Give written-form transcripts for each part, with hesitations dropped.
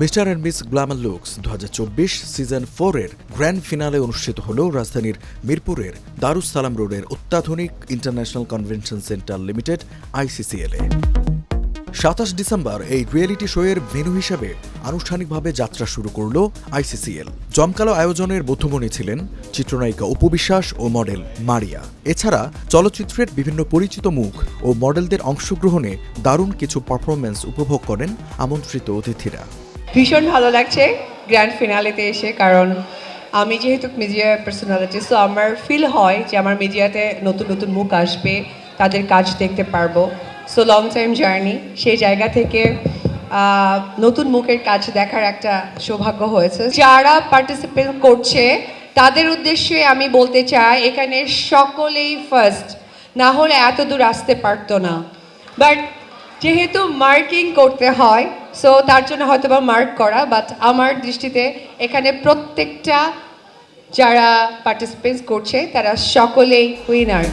Mister and miss Glamour looks 2024 season 4 এর grand finale অনুষ্ঠিত হল রাজধানীর মিরপুরের দারুস সালাম রোডের অত্যাধুনিক ইন্টারন্যাশনাল কনভেনশন সেন্টার লিমিটেড ICCL-এ। 27 ডিসেম্বর এই রিয়েলিটি শোয়ের ভেন্যু হিসেবে আনুষ্ঠানিকভাবে যাত্রা শুরু করল ICCL। জমকালো আয়োজনের মধ্যমণি ছিলেন চিত্রনায়িকা অপু বিশ্বাস ও মডেল মারিয়া। এছাড়া চলচ্চিত্রের বিভিন্ন পরিচিত মুখ ও মডেলদের অংশগ্রহণে দারুণ কিছু পারফরমেন্স উপভোগ করেন আমন্ত্রিত অতিথিরা। ভীষণ ভালো লাগছে গ্র্যান্ড ফিনালেতে এসে, কারণ আমি যেহেতু মিডিয়া পার্সোনালিটি, সো আমার ফিল হয় যে আমার মিডিয়াতে নতুন নতুন মুখ আসবে, তাদের কাজ দেখতে পারবো। সো লং টাইম জার্নি, সেই জায়গা থেকে নতুন মুখের কাজ দেখার একটা সৌভাগ্য হয়েছে। যারা পার্টিসিপেট করছে তাদের উদ্দেশ্যে আমি বলতে চাই, এখানে সকলেই ফার্স্ট, না হলে এত দূর আসতে পারতো না। বাট যেহেতু মার্কিং করতে হয়, সো তার জন্য হয়তো বা মার্ক করা, বাট আমার দৃষ্টিতে এখানে প্রত্যেকটা যারা পার্টিসিপেন্টস করছে তারা সকলেই উইনার।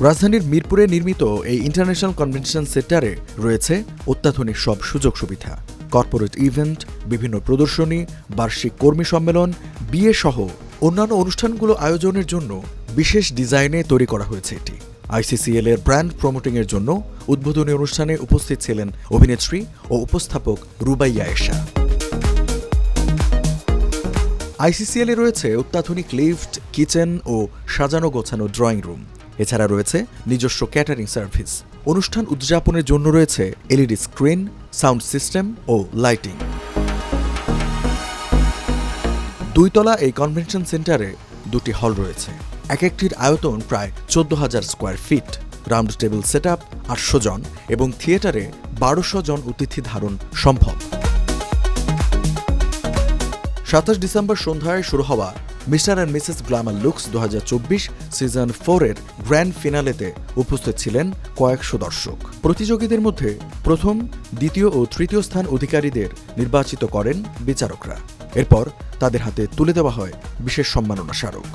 রাজধানীর মিরপুরে নির্মিত এই ইন্টারন্যাশনাল কনভেনশন সেন্টারে রয়েছে অত্যাধুনিক সব সুযোগ সুবিধা, কর্পোরেট ইভেন্ট, বিভিন্ন প্রদর্শনী, বার্ষিক কর্মী সম্মেলন, বিয়ে সহ অন্যান্য অনুষ্ঠানগুলো আয়োজনের জন্য বিশেষ ডিজাইনে তৈরি করা হয়েছে এটি। ICCL এর ব্র্যান্ড প্রমোটিংয়ের জন্য উদ্বোধনী অনুষ্ঠানে উপস্থিত ছিলেন অভিনেত্রী ও উপস্থাপক রুবাইয়া এশা। ICCL এ রয়েছে অত্যাধুনিক লিফট, কিচেন ও সাজানো গোছানো ড্রয়িং রুম। এছাড়া রয়েছে নিজস্ব ক্যাটারিং সার্ভিস। অনুষ্ঠান উদযাপনের জন্য রয়েছে LED স্ক্রিন, সাউন্ড সিস্টেম ও লাইটিং। 2 তলা এই কনভেনশন সেন্টারে 2টি হল রয়েছে। এক একটির আয়তন প্রায় 14,000 square feet. Round table setup 800 জন এবং থিয়েটারে 1200 জন অতিথি ধারণ সম্ভব। 27 ডিসেম্বর সন্ধ্যায় শুরু হওয়া mister and Mrs Glamour looks 2024 season 4 এর গ্র্যান্ড ফিনালেতে উপস্থিত ছিলেন কয়েকশো দর্শক। প্রতিযোগীদের মধ্যে প্রথম, দ্বিতীয় ও তৃতীয় স্থান অধিকারীদের নির্বাচিত করেন বিচারকরা। এরপর তাদের হাতে তুলে দেওয়া হয় বিশেষ সম্মাননা স্মারক।